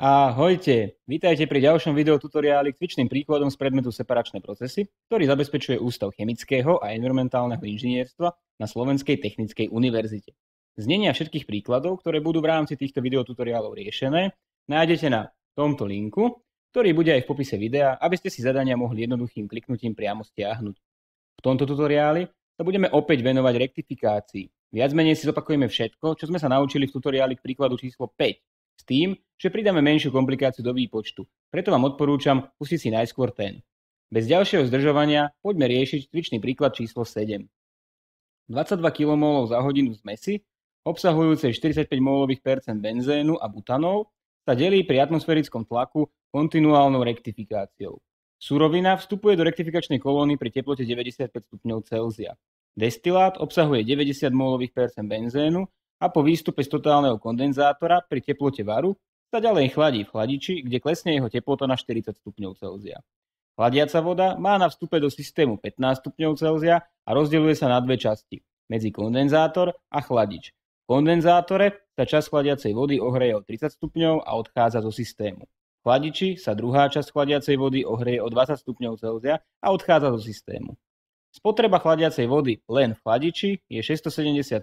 Ahojte, vítajte pri ďalšom videotutoriáli k cvičným príkladom z predmetu separačné procesy, ktorý zabezpečuje Ústav chemického a environmentálneho inžinierstva na Slovenskej technickej univerzite. Znenia všetkých príkladov, ktoré budú v rámci týchto videotutoriálov riešené, nájdete na tomto linku, ktorý bude aj v popise videa, aby ste si zadania mohli jednoduchým kliknutím priamo stiahnuť. V tomto tutoriáli sa budeme opäť venovať rektifikácii. Viac menej si zopakujeme všetko, čo sme sa naučili v tutoriáli k príkladu číslo 5. S tým, že pridáme menšiu komplikáciu do výpočtu. Preto vám odporúčam pustiť si najskôr ten. Bez ďalšieho zdržovania poďme riešiť cvičný príklad číslo 7. 22 kmol za hodinu zmesi, obsahujúcej 45 molových percent benzénu a butanov, sa delí pri atmosférickom tlaku kontinuálnou rektifikáciou. Surovina vstupuje do rektifikačnej kolóny pri teplote 95 stupňov Celzia. Destilát obsahuje 90 molových percent benzénu a po výstupe z totálneho kondenzátora pri teplote varu sa ďalej chladí v chladiči, kde klesne jeho teplota na 40 stupňov Celzia. Chladiaca voda má na vstupe do systému 15 stupňov Celzia a rozdeľuje sa na dve časti, medzi kondenzátor a chladič. V kondenzátore sa časť chladiacej vody ohreje o 30 stupňov a odchádza zo systému. V chladiči sa druhá časť chladiacej vody ohreje o 20 stupňov Celzia a odchádza zo systému. Spotreba chladiacej vody len v chladiči je 675,1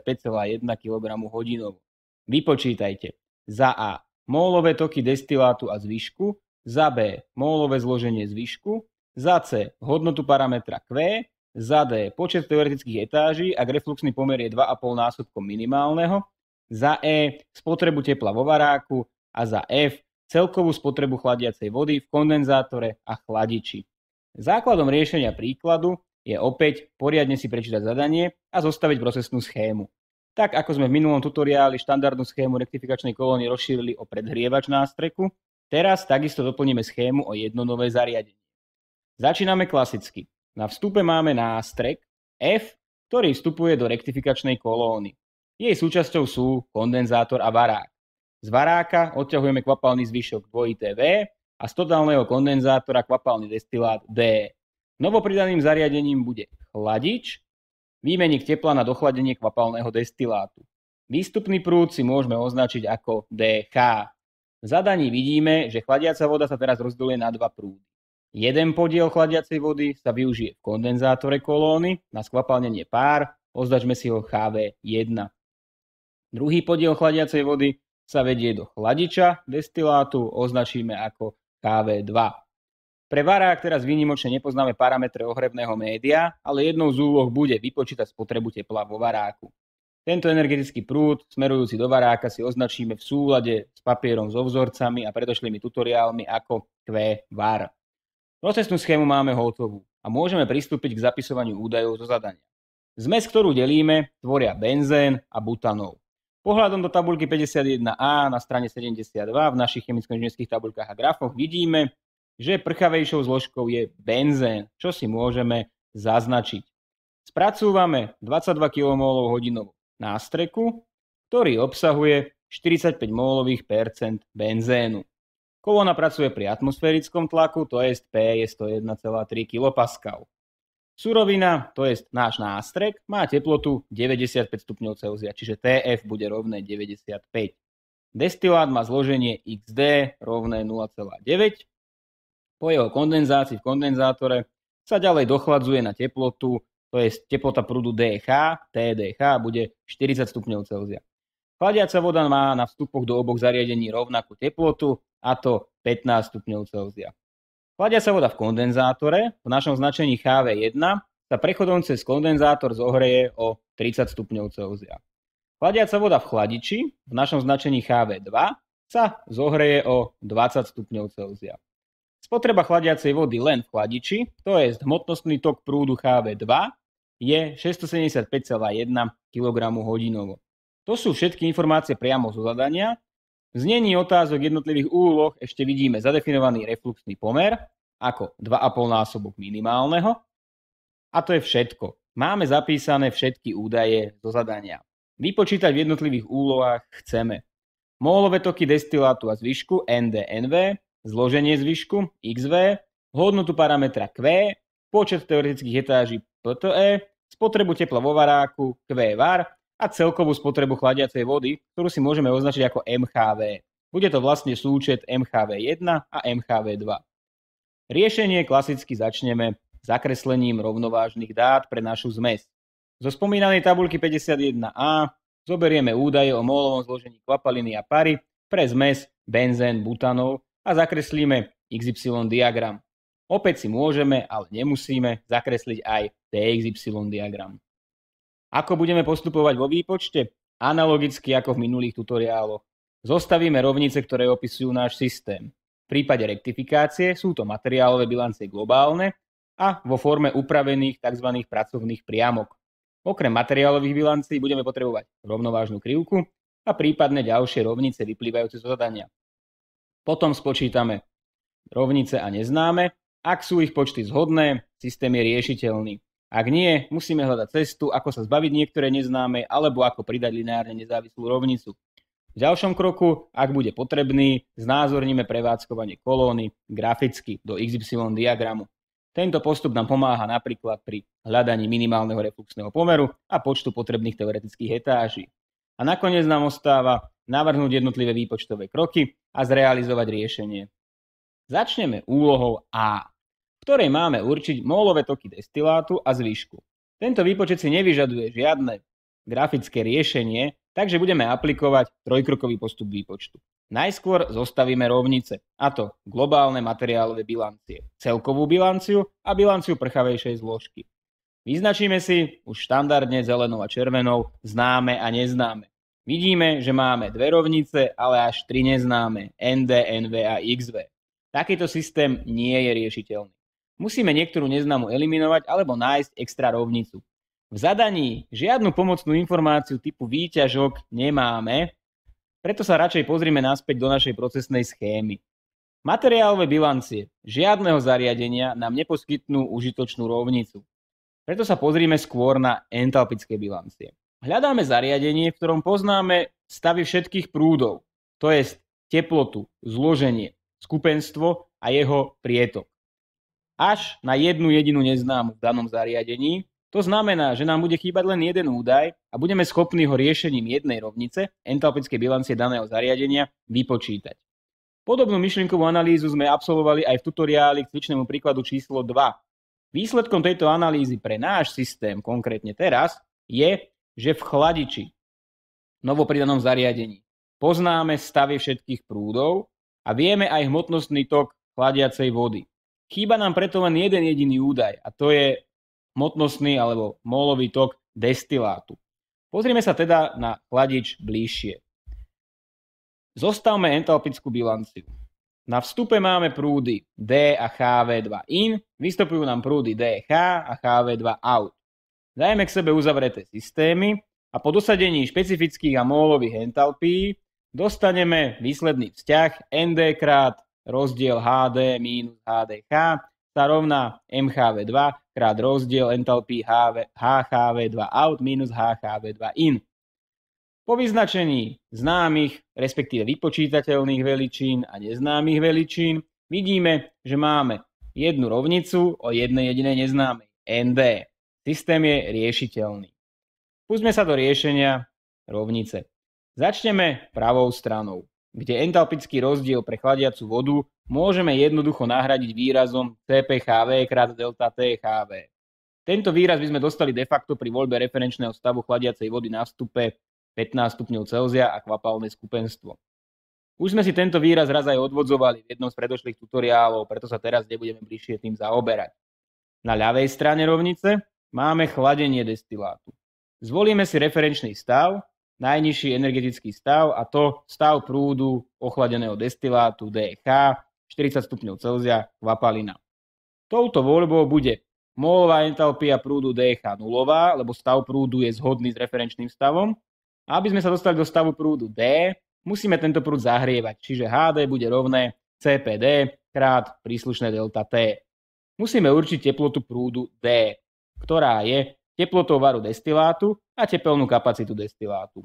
kg hodinovo. Vypočítajte za A mólové toky destilátu a zvyšku, za B mólové zloženie zvyšku, za C hodnotu parametra Q, za D počet teoretických etáží, ak refluxný pomer je 2,5 násobkom minimálneho, za E spotrebu tepla vo varáku a za F celkovú spotrebu chladiacej vody v kondenzátore a chladiči. Základom riešenia príkladu je opäť poriadne si prečítať zadanie a zostaviť procesnú schému. Tak ako sme v minulom tutoriáli štandardnú schému rektifikačnej kolóny rozšírili o predhrievač nástreku, teraz takisto doplníme schému o jedno nové zariadenie. Začíname klasicky. Na vstupe máme nástrek F, ktorý vstupuje do rektifikačnej kolóny. Jej súčasťou sú kondenzátor a varák. Z varáka odťahujeme kvapalný zvyšok dvojité V a z totálneho kondenzátora kvapalný destilát D. Novopridaným zariadením bude chladič, výmenník tepla na dochladenie kvapalného destilátu. Výstupný prúd si môžeme označiť ako dH. V zadaní vidíme, že chladiaca voda sa teraz rozdeľuje na dva prúdy. Jeden podiel chladiacej vody sa využije v kondenzátore kolóny na skvapalnenie pár, označme si ho HV1. Druhý podiel chladiacej vody sa vedie do chladiča destilátu, označíme ako HV2. Pre varák teraz výnimočne nepoznáme parametre ohrebného média, ale jednou z úloh bude vypočítať spotrebu tepla vo varáku. Tento energetický prúd smerujúci do varáka si označíme v súlade s papierom so vzorcami a predošlými tutoriálmi ako QVAR. Procesnú schému máme hotovú a môžeme pristúpiť k zapisovaniu údajov zo zadania. Zmes, ktorú delíme, tvoria benzén a butanol. Pohľadom do tabuľky 51a na strane 72 v našich chemicko-inžinierských tabuľkách a grafoch vidíme, že prchavejšou zložkou je benzén, čo si môžeme zaznačiť. Spracúvame 22 kmol hodinovo nástreku, ktorý obsahuje 45 molových percent benzénu. Kolóna pracuje pri atmosférickom tlaku, to je P je 101,3 kPa. Surovina, to je náš nástrek, má teplotu 95 stupňov Celzia, čiže TF bude rovné 95. Destilát má zloženie XD rovné 0,9. Po jeho kondenzácii v kondenzátore sa ďalej dochladzuje na teplotu, to je teplota prúdu DH, TDH bude 40 stupňov Celzia. Chladiaca voda má na vstupoch do oboch zariadení rovnakú teplotu, a to 15 stupňov Celzia. Chladiaca voda v kondenzátore, v našom značení HV1, sa prechodom cez kondenzátor zohreje o 30 stupňov Celzia. Chladiaca voda v chladiči, v našom značení HV2, sa zohreje o 20 stupňov Celzia. Spotreba chladiacej vody len v chladiči, to je hmotnostný tok prúdu HV2, je 675,1 kg hodinovo. To sú všetky informácie priamo zo zadania. V znení otázok jednotlivých úloh ešte vidíme zadefinovaný refluxný pomer ako 2,5 násobok minimálneho. A to je všetko. Máme zapísané všetky údaje zo zadania. Vypočítať v jednotlivých úlohách chceme mólové toky destilátu a zvyšku ND/NV, zloženie zvyšku XV, hodnotu parametra Q, počet teoretických etáží PTE, spotrebu tepla vo varáku QVAR a celkovú spotrebu chladiacej vody, ktorú si môžeme označiť ako MHV. Bude to vlastne súčet MHV1 a MHV2. Riešenie klasicky začneme zakreslením rovnovážnych dát pre našu zmes. Zo spomínanej tabuľky 51a zoberieme údaje o mólovom zložení kvapaliny a pary pre zmes benzén, butanol a zakreslíme XY diagram. Opäť si môžeme, ale nemusíme zakresliť aj TXY diagram. Ako budeme postupovať vo výpočte? Analogicky ako v minulých tutoriáloch. Zostavíme rovnice, ktoré opisujú náš systém. V prípade rektifikácie sú to materiálové bilancie globálne a vo forme upravených tzv. Pracovných priamok. Okrem materiálových bilancií budeme potrebovať rovnovážnu krivku a prípadne ďalšie rovnice vyplývajúce zo zadania. Potom spočítame rovnice a neznáme. Ak sú ich počty zhodné, systém je riešiteľný. Ak nie, musíme hľadať cestu, ako sa zbaviť niektoré neznáme alebo ako pridať lineárne nezávislú rovnicu. V ďalšom kroku, ak bude potrebný, znázorníme prevádzkovanie kolóny graficky do XY diagramu. Tento postup nám pomáha napríklad pri hľadaní minimálneho refluxného pomeru a počtu potrebných teoretických etáží. A nakoniec nám ostáva navrhnúť jednotlivé výpočtové kroky a zrealizovať riešenie. Začneme úlohou A, v ktorej máme určiť mólové toky destilátu a zvyšku. Tento výpočet si nevyžaduje žiadne grafické riešenie, takže budeme aplikovať trojkrokový postup výpočtu. Najskôr zostavíme rovnice, a to globálne materiálové bilancie, celkovú bilanciu a bilanciu prchavejšej zložky. Vyznačíme si už štandardne zelenou a červenou známe a neznáme. Vidíme, že máme dve rovnice, ale až tri neznáme, ND, NV a XV. Takýto systém nie je riešiteľný. Musíme niektorú neznámu eliminovať alebo nájsť extra rovnicu. V zadaní žiadnu pomocnú informáciu typu výťažok nemáme, preto sa radšej pozrime naspäť do našej procesnej schémy. Materiálové bilancie žiadneho zariadenia nám neposkytnú užitočnú rovnicu. Preto sa pozrime skôr na entalpické bilancie. Hľadáme zariadenie, v ktorom poznáme stavy všetkých prúdov, to je teplotu, zloženie, skupenstvo a jeho prietok. Až na jednu jedinú neznámu v danom zariadení. To znamená, že nám bude chýbať len jeden údaj a budeme schopní ho riešením jednej rovnice, entalpickej bilancie daného zariadenia, vypočítať. Podobnú myšlienkovú analýzu sme absolvovali aj v tutoriáli k cvičnému príkladu číslo 2. Výsledkom tejto analýzy pre náš systém, konkrétne teraz, je, že v chladiči, novopridanom zariadení, poznáme stavy všetkých prúdov a vieme aj hmotnostný tok chladiacej vody. Chýba nám preto len jeden jediný údaj a to je hmotnostný alebo mólový tok destilátu. Pozrime sa teda na chladič bližšie. Zostavme entalpickú bilanciu. Na vstupe máme prúdy D a HV2 in, vystupujú nám prúdy DH a HV2 out. Dajme k sebe uzavreté systémy a po dosadení špecifických a mólových entalpií dostaneme výsledný vzťah ND krát rozdiel HD minus HDH sa rovná MHV2 krát rozdiel entalpí HHV2 out minus HHV2 in. Po vyznačení známych, respektíve vypočítateľných veličín a neznámych veličín vidíme, že máme jednu rovnicu o jednej jedinej neznámej ND. Systém je riešiteľný. Pustme sa do riešenia rovnice. Začneme pravou stranou, kde entalpický rozdiel pre chladiacu vodu môžeme jednoducho nahradiť výrazom CPHV krát delta THV. Tento výraz by sme dostali de facto pri voľbe referenčného stavu chladiacej vody na vstupe 15 stupňov Celzia a kvapalné skupenstvo. Už sme si tento výraz raz aj odvodzovali v jednom z predošlých tutoriálov, preto sa teraz nebudeme bližšie tým zaoberať. Na ľavej strane rovnice máme chladenie destilátu. Zvolíme si referenčný stav, najnižší energetický stav, a to stav prúdu ochladeného destilátu DH 40 stupňov Celzia kvapalina. Touto voľbou bude mólová entalpia prúdu DH nulová, lebo stav prúdu je zhodný s referenčným stavom. A aby sme sa dostali do stavu prúdu D, musíme tento prúd zahrievať, čiže HD bude rovné CPD krát príslušné delta T. Musíme určiť teplotu prúdu D, ktorá je teplotou varu destilátu a tepelnú kapacitu destilátu.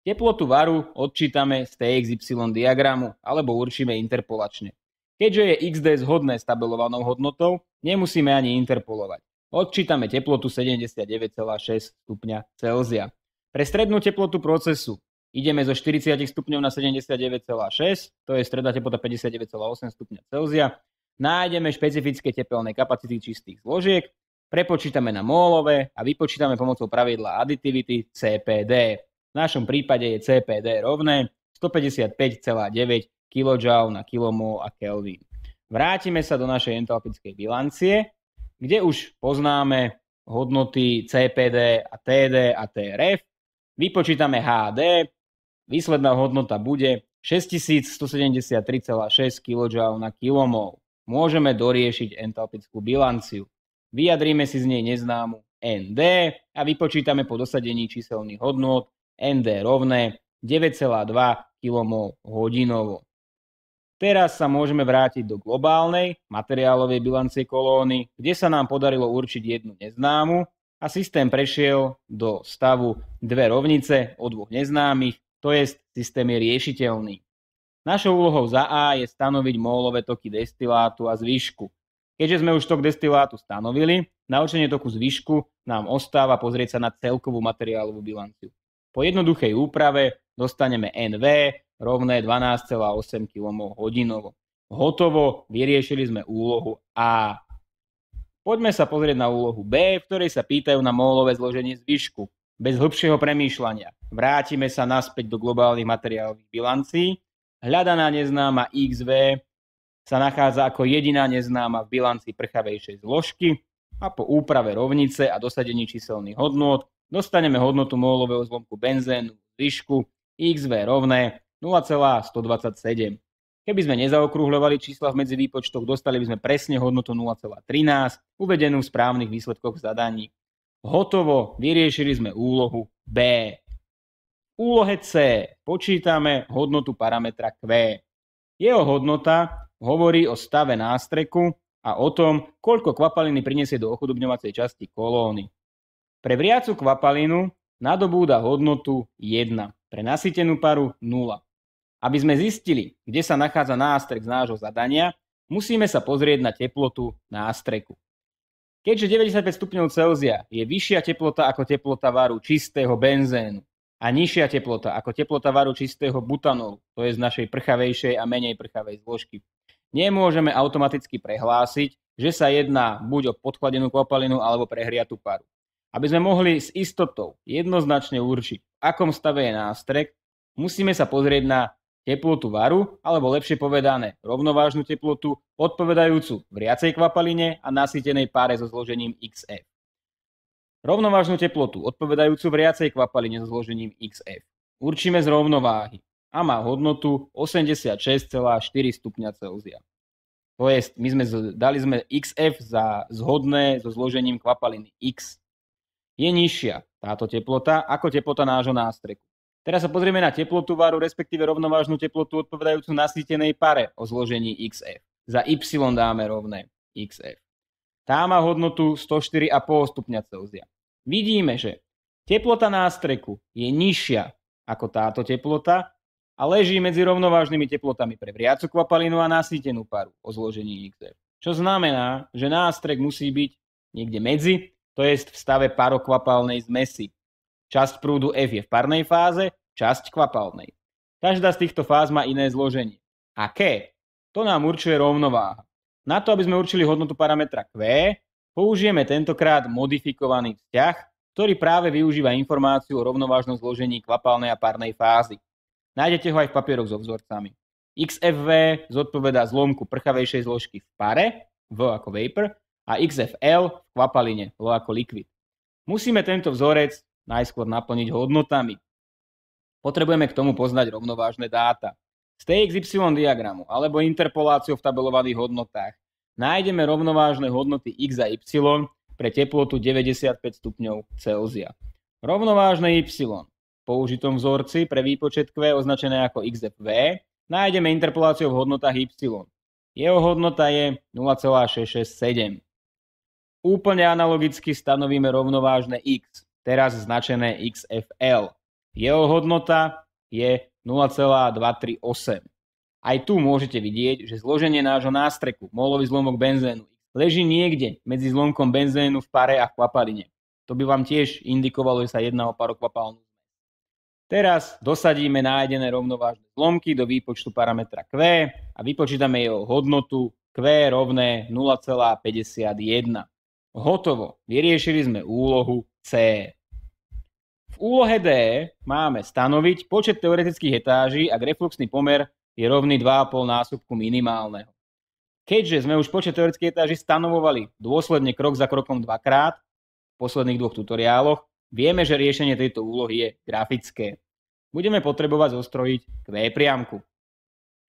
Teplotu varu odčítame z TXY diagramu alebo určíme interpolačne. Keďže je XD zhodné s tabelovanou hodnotou, nemusíme ani interpolovať. Odčítame teplotu 79,6 stupňa Celzia. Pre strednú teplotu procesu Ideme zo 40 stupňov na 79,6, to je stredná teplota 59,8 stupňa Celzia. Nájdeme špecifické tepelné kapacity čistých zložiek, prepočítame na mólové a vypočítame pomocou pravidla aditivity CPD. V našom prípade je CPD rovné 155,9 kJ na kmol a Kelvin. Vrátime sa do našej entalpickej bilancie, kde už poznáme hodnoty CPD a TD a TRF. Vypočítame HD, výsledná hodnota bude 6173,6 kJ na kmol. Môžeme doriešiť entalpickú bilanciu. Vyjadríme si z nej neznámu ND a vypočítame po dosadení číselných hodnôt ND rovné 9,2 kmol hodinovo. Teraz sa môžeme vrátiť do globálnej materiálovej bilancie kolóny, kde sa nám podarilo určiť jednu neznámu a systém prešiel do stavu dve rovnice o dvoch neznámych, to jest systém je riešiteľný. Našou úlohou za A je stanoviť mólové toky destilátu a zvyšku. Keďže sme už tok destilátu stanovili, na určenie toku zvyšku nám ostáva pozrieť sa na celkovú materiálovú bilanciu. Po jednoduchej úprave dostaneme NV rovné 12,8 kmol hodinovo. Hotovo, vyriešili sme úlohu A. Poďme sa pozrieť na úlohu B, v ktorej sa pýtajú na mólové zloženie zvyšku. Bez hĺbšieho premýšľania. Vrátime sa naspäť do globálnych materiálových bilancií. Hľadaná neznáma XV sa nachádza ako jediná neznáma v bilanci prchavejšej zložky a po úprave rovnice a dosadení číselných hodnôt dostaneme hodnotu mólového zlomku benzénu zvyšku XV rovné 0,127. Keby sme nezaokrúhľovali čísla v medzivýpočtoch, dostali by sme presne hodnotu 0,13, uvedenú v správnych výsledkoch zadaní. Hotovo, vyriešili sme úlohu B. V úlohe C počítame hodnotu parametra Q. Jeho hodnota hovorí o stave nástreku a o tom, koľko kvapaliny prinesie do ochudobňovacej časti kolóny. Pre vriacu kvapalinu nadobúda hodnotu 1, pre nasýtenú paru 0. Aby sme zistili, kde sa nachádza nástrek z nášho zadania, musíme sa pozrieť na teplotu nástreku. Keďže 95 stupňov Celzia je vyššia teplota ako teplota varu čistého benzénu a nižšia teplota ako teplota varu čistého butanolu, to je z našej prchavejšej a menej prchavej zložky, nemôžeme automaticky prehlásiť, že sa jedná buď o podchladenú kvapalinu alebo prehriatú paru. Aby sme mohli s istotou jednoznačne určiť, v akom stave je nástrek, musíme sa pozrieť na teplotu varu, alebo lepšie povedané rovnovážnu teplotu, odpovedajúcu vriacej kvapaline a nasýtenej páre so zložením XF. Rovnovážnu teplotu, odpovedajúcu vriacej kvapaline so zložením XF, určíme z rovnováhy a má hodnotu 86,4 stupňa Celzia. To je, dali sme XF za zhodné so zložením kvapaliny X. Je nižšia táto teplota ako teplota nášho nástreku. Teraz sa pozrieme na teplotu varu, respektíve rovnovážnu teplotu odpovedajúcu nasýtenej pare o zložení XF. Za Y dáme rovné XF. Tá má hodnotu 104,5 stupňa Celzia. Vidíme, že teplota nástreku je nižšia ako táto teplota a leží medzi rovnovážnymi teplotami pre vriacu kvapalinu a nasýtenú paru o zložení XF. Čo znamená, že nástrek musí byť niekde medzi, to je v stave parokvapalnej zmesi. Časť prúdu F je v parnej fáze, časť kvapalnej. Každá z týchto fáz má iné zloženie. Aké? To nám určuje rovnováha. Na to, aby sme určili hodnotu parametra Q, použijeme tentokrát modifikovaný vzťah, ktorý práve využíva informáciu o rovnovážnom zložení kvapalnej a parnej fázy. Nájdete ho aj v papieroch so vzorcami. XFV zodpovedá zlomku prchavejšej zložky v pare, V ako vapor, a XFL v kvapaline, L ako liquid. Musíme tento vzorec najskôr naplniť hodnotami. Potrebujeme k tomu poznať rovnovážne dáta. Z TXY diagramu alebo interpoláciou v tabulovaných hodnotách nájdeme rovnovážne hodnoty X a Y pre teplotu 95 stupňov Celzia. Rovnovážne Y v použitom vzorci pre výpočet Q označené ako XFV nájdeme interpoláciou v hodnotách Y. Jeho hodnota je 0,667. Úplne analogicky stanovíme rovnovážne X, teraz značené XFL. Jeho hodnota je 0,238. Aj tu môžete vidieť, že zloženie nášho nástreku, mólový zlomok benzénu, leží niekde medzi zlomkom benzénu v pare a v kvapaline. To by vám tiež indikovalo, že sa jedná o parokvapalnú zmes. Teraz dosadíme nájdené rovnovážne zlomky do výpočtu parametra Q a vypočítame jeho hodnotu Q rovné 0,51. Hotovo, vyriešili sme úlohu C. V úlohe D máme stanoviť počet teoretických etáží, ak refluxný pomer je rovný 2,5 násobku minimálneho. Keďže sme už počet teoretických etáží stanovovali dôsledne krok za krokom dvakrát v posledných dvoch tutoriáloch, vieme, že riešenie tejto úlohy je grafické. Budeme potrebovať zostrojiť Q priamku.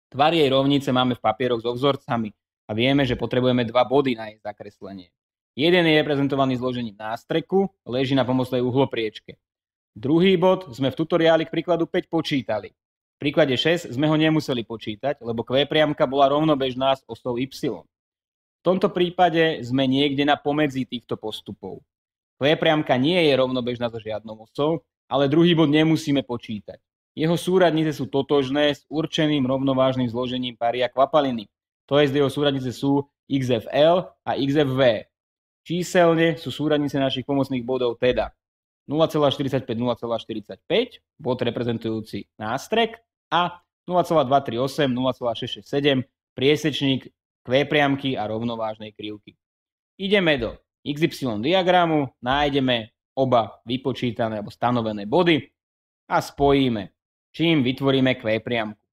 Tvar jej rovnice máme v papieroch so vzorcami a vieme, že potrebujeme dva body na jej zakreslenie. Jeden je reprezentovaný zložením nástreku, leží na pomocnej uhlopriečke. Druhý bod sme v tutoriáli k príkladu 5 počítali. V príklade 6 sme ho nemuseli počítať, lebo Q priamka bola rovnobežná s osou Y. V tomto prípade sme niekde na pomedzi týchto postupov. Q priamka nie je rovnobežná so žiadnou osou, ale druhý bod nemusíme počítať. Jeho súradnice sú totožné s určeným rovnovážnym zložením paria kvapaliny. To je, jeho súradnice sú XFL a XFV. Číselne sú súradnice našich pomocných bodov teda 0,45, 0,45, bod reprezentujúci nástrek a 0,238, 0,667, priesečník Q priamky a rovnovážnej krivky. Ideme do XY diagramu, nájdeme oba vypočítané alebo stanovené body a spojíme, čím vytvoríme Q priamku.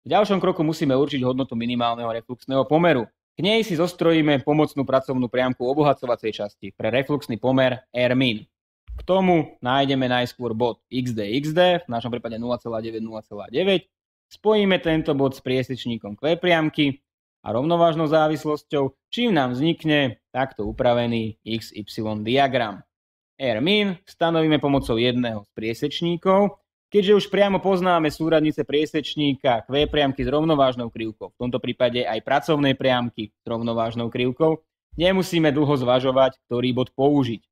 V ďalšom kroku musíme určiť hodnotu minimálneho refluxného pomeru. K nej si zostrojíme pomocnú pracovnú priamku obohacovacej časti pre refluxný pomer R-min. K tomu nájdeme najskôr bod XD, v našom prípade 0,9, 0,9. Spojíme tento bod s priesečníkom Q priamky a rovnovážnou závislosťou, čím nám vznikne takto upravený XY diagram. R-min stanovíme pomocou jedného z priesečníkov. Keďže už priamo poznáme súradnice priesečníka Q priamky s rovnovážnou krivkou, v tomto prípade aj pracovnej priamky s rovnovážnou krivkou, nemusíme dlho zvažovať, ktorý bod použiť.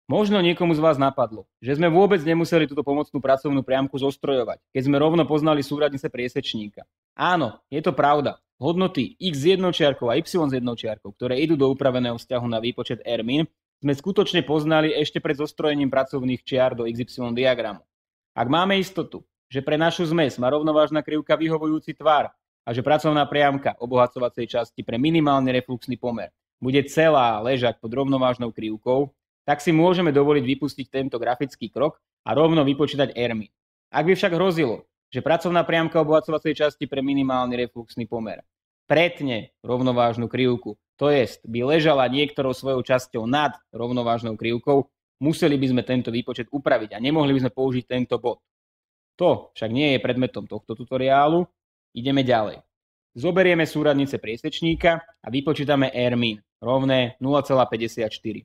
Možno niekomu z vás napadlo, že sme vôbec nemuseli túto pomocnú pracovnú priamku zostrojovať, keď sme rovno poznali súradnice priesečníka. Áno, je to pravda. Hodnoty x s jednou čiarkou a y s jednou čiarkou, ktoré idú do upraveného vzťahu na výpočet R-min, sme skutočne poznali ešte pred zostrojením pracovných čiar do XY diagramu. Ak máme istotu, že pre našu zmes má rovnovážna krivka vyhovujúci tvar a že pracovná priamka obohacovacej časti pre minimálny refluxný pomer bude celá ležať pod rovnovážnou krivkou, tak si môžeme dovoliť vypustiť tento grafický krok a rovno vypočítať R-min. Ak by však hrozilo, že pracovná priamka obohacovacej časti pre minimálny refluxný pomer pretne rovnovážnu krivku, to jest by ležala niektorou svojou časťou nad rovnovážnou krivkou, museli by sme tento výpočet upraviť a nemohli by sme použiť tento bod. To však nie je predmetom tohto tutoriálu. Ideme ďalej. Zoberieme súradnice priesečníka a vypočítame R-min rovné 0,54.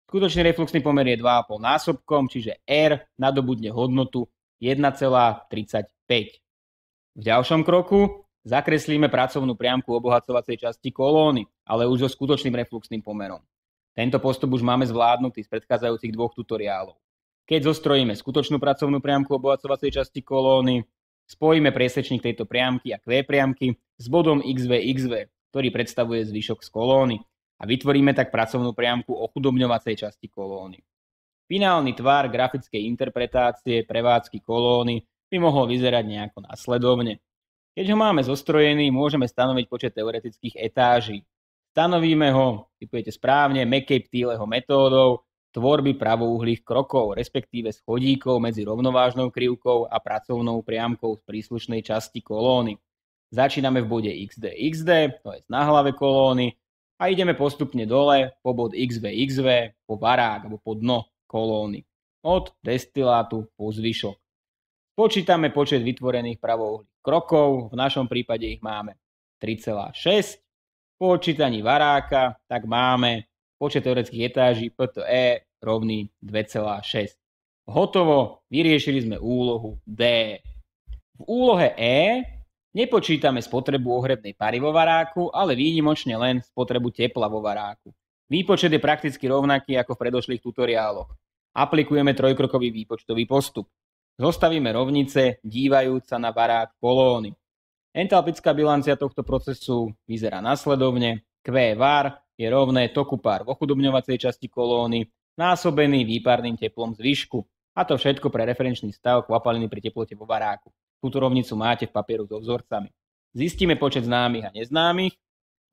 Skutočný refluxný pomer je 2,5 násobkom, čiže R nadobudne hodnotu 1,35. V ďalšom kroku zakreslíme pracovnú priamku obohacovacej časti kolóny, ale už so skutočným refluxným pomerom. Tento postup už máme zvládnutý z predchádzajúcich dvoch tutoriálov. Keď zostrojíme skutočnú pracovnú priamku obohacovacej časti kolóny, spojíme priesečník tejto priamky a Q priamky s bodom XV, ktorý predstavuje zvyšok z kolóny, a vytvoríme tak pracovnú priamku ochudobňovacej časti kolóny. Finálny tvar grafickej interpretácie prevádzky kolóny by mohol vyzerať nejako nasledovne. Keď ho máme zostrojený, môžeme stanoviť počet teoretických etáží. Stanovíme ho, typujete správne, McCabe-Thieleho metódou tvorby pravouhlých krokov, respektíve schodíkov medzi rovnovážnou krivkou a pracovnou priamkou z príslušnej časti kolóny. Začíname v bode XD, to je na hlave kolóny, a ideme postupne dole po bod XV, po barák alebo po dno kolóny. Od destilátu po zvyšok. Počítame počet vytvorených pravouhlých krokov, v našom prípade ich máme 3,6. Po odčítaní varáka tak máme počet teoretických etáží PTE rovný 2,6. Hotovo, vyriešili sme úlohu D. V úlohe E nepočítame spotrebu ohrebnej pary vo varáku, ale výnimočne len spotrebu tepla vo varáku. Výpočet je prakticky rovnaký ako v predošlých tutoriáloch. Aplikujeme trojkrokový výpočtový postup. Zostavíme rovnice, dívajúc sa na varák kolóny. Entalpická bilancia tohto procesu vyzerá nasledovne. Q var je rovné toku pár v ochudobňovacej časti kolóny násobený výparným teplom zvyšku. A to všetko pre referenčný stav kvapaliny pri teplote vo varáku. Túto rovnicu máte v papieru so vzorcami. Zistíme počet známych a neznámych.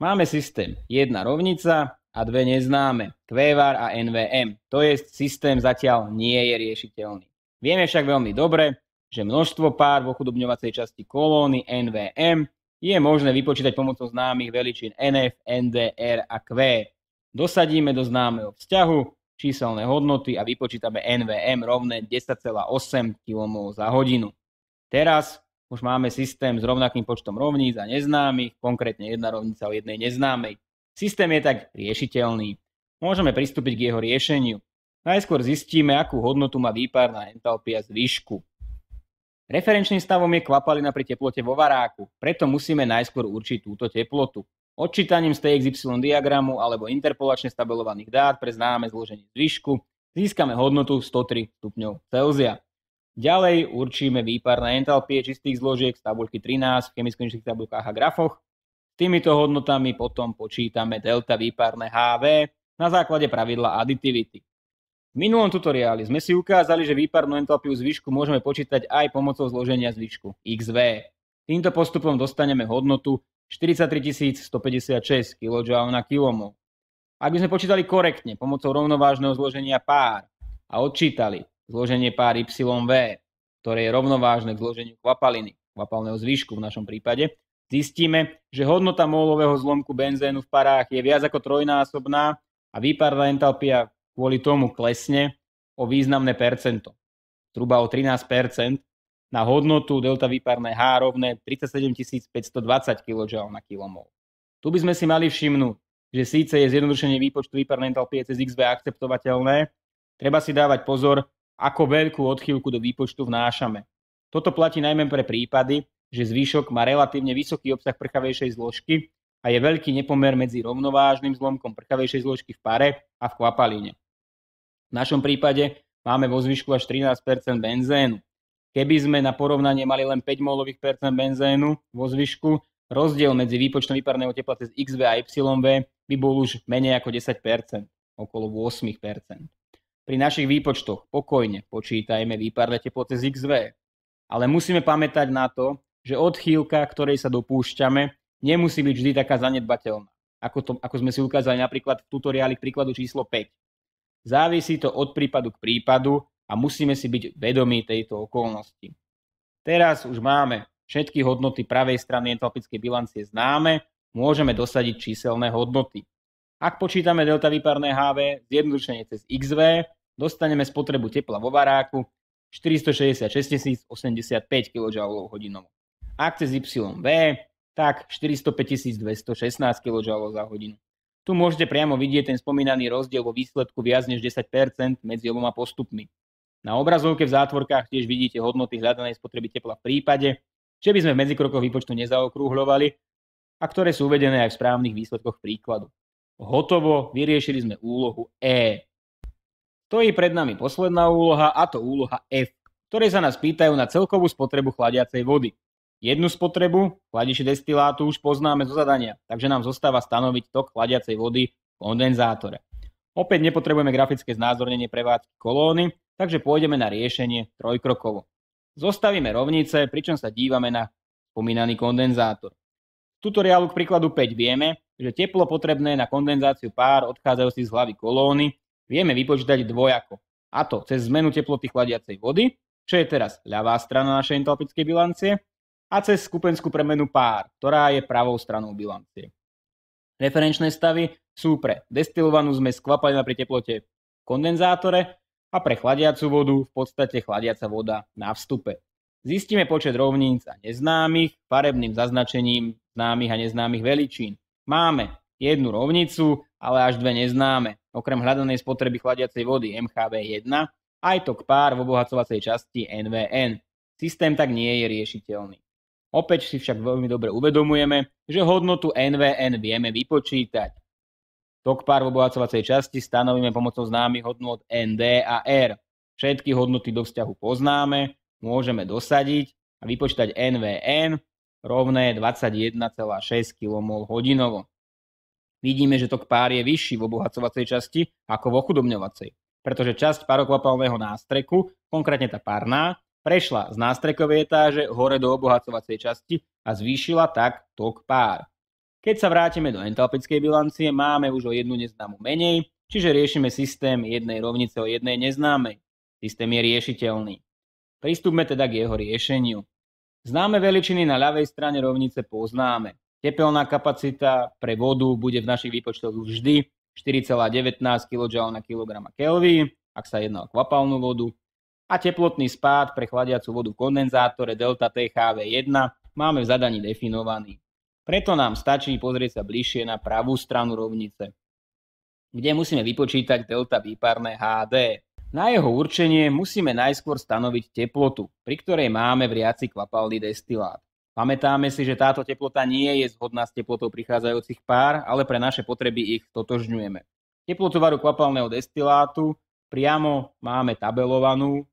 Máme systém 1 rovnica a 2 neznáme, QVAR a NVM. To je systém zatiaľ nie je riešiteľný. Vieme však veľmi dobre, že množstvo pár v ochudobňovacej časti kolóny NVM je možné vypočítať pomocou známych veličín NF, ND, R a Q. Dosadíme do známeho vzťahu číselné hodnoty a vypočítame NVM rovné 10,8 kmol za hodinu. Teraz už máme systém s rovnakým počtom rovníc a neznámych, konkrétne jedna rovnica o jednej neznámej. Systém je tak riešiteľný. Môžeme pristúpiť k jeho riešeniu. Najskôr zistíme, akú hodnotu má výparná entalpia zvyšku. Referenčným stavom je kvapalina pri teplote vo varáku, preto musíme najskôr určiť túto teplotu. Odčítaním z TXY diagramu alebo interpolačne stabilovaných dát pre známe zloženie zvyšku získame hodnotu 103 stupňov Celzia. Ďalej určíme výparné entalpie čistých zložiek z tabuľky 13 v chemicko-inžinierských tabuľkách a grafoch. S týmito hodnotami potom počítame delta výparné HV na základe pravidla aditivity. V minulom tutoriáli sme si ukázali, že výparnú entalpiu zvyšku môžeme počítať aj pomocou zloženia zvyšku XV. Týmto postupom dostaneme hodnotu 43 156 kJ na kmol. Ak by sme počítali korektne pomocou rovnovážneho zloženia pár a odčítali zloženie pár YV, ktoré je rovnovážne k zloženiu kvapaliny, kvapalného zvyšku v našom prípade, zistíme, že hodnota mólového zlomku benzénu v parách je viac ako trojnásobná a výparná entalpia kvôli tomu klesne o významné percento, zhruba o 13%, na hodnotu delta výparné H rovné 37 520 kJ na kmol. Tu by sme si mali všimnúť, že síce je zjednodušenie výpočtu výparnej entalpie cez XV akceptovateľné, treba si dávať pozor, ako veľkú odchýlku do výpočtu vnášame. Toto platí najmä pre prípady, že zvyšok má relatívne vysoký obsah prchavejšej zložky a je veľký nepomer medzi rovnovážnym zlomkom prchavejšej zložky v pare a v kvapalíne. V našom prípade máme vo zvyšku až 13% benzénu. Keby sme na porovnanie mali len 5 molových percent benzénu vo zvyšku, rozdiel medzi výpočtom výparného tepla cez XV a YV by bol už menej ako 10%, okolo 8%. Pri našich výpočtoch pokojne počítajme výparné teplo cez XV, ale musíme pamätať na to, že odchýlka, ktorej sa dopúšťame, nemusí byť vždy taká zanedbateľná, ako sme si ukázali napríklad v tutoriáli k príkladu číslo 5. Závisí to od prípadu k prípadu a musíme si byť vedomí tejto okolnosti. Teraz už máme všetky hodnoty pravej strany entalpickej bilancie známe, môžeme dosadiť číselné hodnoty. Ak počítame delta výparné HV zjednodušene cez XV, dostaneme spotrebu tepla vo varáku 466 085 kJ hodinou. Ak cez YV, tak 405 216 kJ za hodinu. Tu môžete priamo vidieť ten spomínaný rozdiel vo výsledku viac než 10% medzi oboma postupmi. Na obrazovke v zátvorkách tiež vidíte hodnoty hľadanej spotreby tepla v prípade, že by sme v medzikrokoch výpočtu nezaokrúhľovali a ktoré sú uvedené aj v správnych výsledkoch príkladu. Hotovo, vyriešili sme úlohu E. Stojí pred nami posledná úloha, a to úloha F, ktorej sa nás pýtajú na celkovú spotrebu chladiacej vody. Jednu spotrebu chladiče destilátu už poznáme zo zadania, takže nám zostáva stanoviť tok chladiacej vody v kondenzátore. Opäť nepotrebujeme grafické znázornenie prevádzky kolóny, takže pôjdeme na riešenie trojkrokovo. Zostavíme rovnice, pričom sa dívame na spomínaný kondenzátor. V tutoriálu k príkladu 5 vieme, že teplo potrebné na kondenzáciu pár odchádzajúcich z hlavy kolóny vieme vypočítať dvojako, a to cez zmenu teploty chladiacej vody, čo je teraz ľavá strana našej entalpickej bilancie, a cez skupenskú premenu pár, ktorá je pravou stranou bilancie. Referenčné stavy sú pre destilovanú zmes kvapalina pri teplote v kondenzátore a pre chladiacu vodu v podstate chladiaca voda na vstupe. Zistíme počet rovníc a neznámych farebným zaznačením známych a neznámych veličín. Máme jednu rovnicu, ale až dve neznáme. Okrem hľadanej spotreby chladiacej vody MHV1 aj tok pár v obohacovacej časti NVN. Systém tak nie je riešiteľný. Opäť si však veľmi dobre uvedomujeme, že hodnotu NVN vieme vypočítať. Tok pár v obohacovacej časti stanovíme pomocou známych hodnôt ND a R. Všetky hodnoty do vzťahu poznáme, môžeme dosadiť a vypočítať NVN rovné 21,6 kmol hodinovo. Vidíme, že tok pár je vyšší v obohacovacej časti ako v ochudobňovacej. pretože časť parokvapalného nástreku, konkrétne tá parná, prešla z nástrekovej etáže hore do obohacovacej časti a zvýšila tak tok pár. Keď sa vrátime do entalpickej bilancie, máme už o jednu neznámu menej, čiže riešime systém jednej rovnice o jednej neznámej. Systém je riešiteľný. Pristúpme teda k jeho riešeniu. Známe veličiny na ľavej strane rovnice poznáme. Tepelná kapacita pre vodu bude v našich výpočtoch vždy 4,19 kJ na kg Kelvin, ak sa jedná o kvapalnú vodu. A teplotný spád pre chladiacu vodu v kondenzátore delta THV1 máme v zadaní definovaný. Preto nám stačí pozrieť sa bližšie na pravú stranu rovnice, kde musíme vypočítať delta výparné HD. Na jeho určenie musíme najskôr stanoviť teplotu, pri ktorej máme vriaci kvapalný destilát. Pamätáme si, že táto teplota nie je zhodná s teplotou prichádzajúcich pár, ale pre naše potreby ich totožňujeme. Teplotu varu kvapalného destilátu priamo máme tabelovanú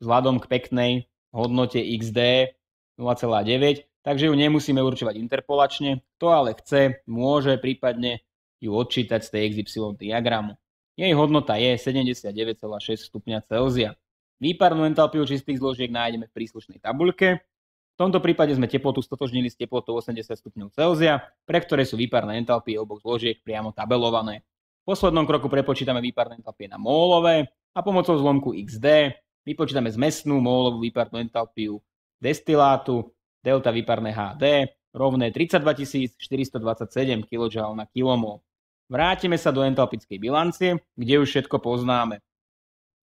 vzhľadom k peknej hodnote XD 0,9, takže ju nemusíme určovať interpolačne. Kto ale chce, môže prípadne ju odčítať z tej XY diagramu. Jej hodnota je 79,6 stupňa Celzia. Výparnú entalpiu čistých zložiek nájdeme v príslušnej tabuľke. V tomto prípade sme teplotu stotožnili s teplotou 80 stupňov Celzia, pre ktoré sú výparné entalpie oboch zložiek priamo tabelované. V poslednom kroku prepočítame výparné entalpie na mólové a pomocou zlomku XD vypočítame zmesnú mólovú výparnú entalpiu destilátu delta výparné HD rovné 32 427 kJ na kilomol. Vrátime sa do entalpickej bilancie, kde už všetko poznáme.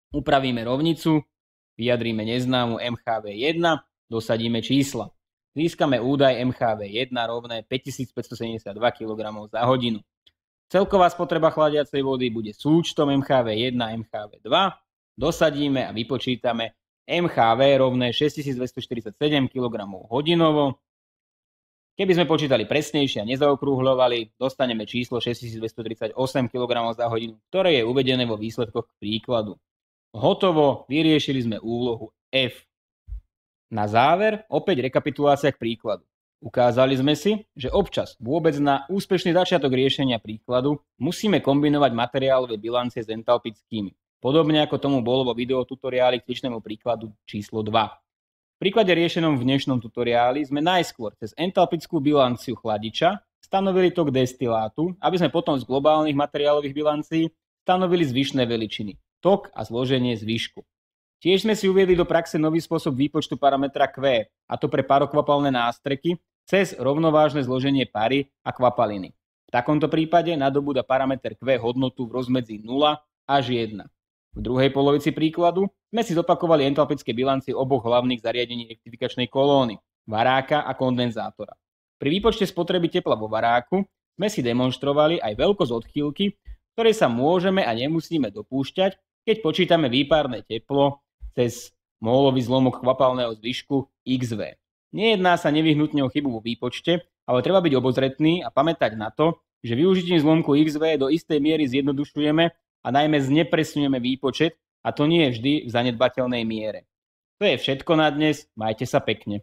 Upravíme rovnicu, vyjadríme neznámu MHV1, dosadíme čísla. Získame údaj MHV1 rovné 5572 kg za hodinu. Celková spotreba chladiacej vody bude súčtom MHV1 a MHV2. Dosadíme a vypočítame MHV rovné 6247 kg hodinovo. Keby sme počítali presnejšie a nezaokrúhľovali, dostaneme číslo 6238 kg za hodinu, ktoré je uvedené vo výsledkoch k príkladu. Hotovo, vyriešili sme úlohu F. Na záver opäť rekapitulácia k príkladu. Ukázali sme si, že občas vôbec na úspešný začiatok riešenia príkladu musíme kombinovať materiálové bilancie s entalpickými. Podobne ako tomu bolo vo videotutoriáli k cvičnému príkladu číslo 2. V príklade riešenom v dnešnom tutoriáli sme najskôr cez entalpickú bilanciu chladiča stanovili tok destilátu, aby sme potom z globálnych materiálových bilancií stanovili zvyšné veličiny, tok a zloženie zvyšku. Tiež sme si uviedli do praxe nový spôsob výpočtu parametra Q, a to pre parokvapalné nástreky cez rovnovážne zloženie pary a kvapaliny. V takomto prípade nadobúda parameter Q hodnotu v rozmedzi 0 až 1. V druhej polovici príkladu sme si zopakovali entalpické bilancie oboch hlavných zariadení rektifikačnej kolóny, varáka a kondenzátora. Pri výpočte spotreby tepla vo varáku sme si demonštrovali aj veľkosť odchýlky, ktorej sa môžeme a nemusíme dopúšťať, keď počítame výparné teplo cez mólový zlomok kvapalného zvyšku XV. Nejedná sa nevyhnutne o chybu vo výpočte, ale treba byť obozretný a pamätať na to, že využitím zlomku XV do istej miery zjednodušujeme a najmä znepresňujeme výpočet, a to nie vždy v zanedbateľnej miere. To je všetko na dnes, majte sa pekne.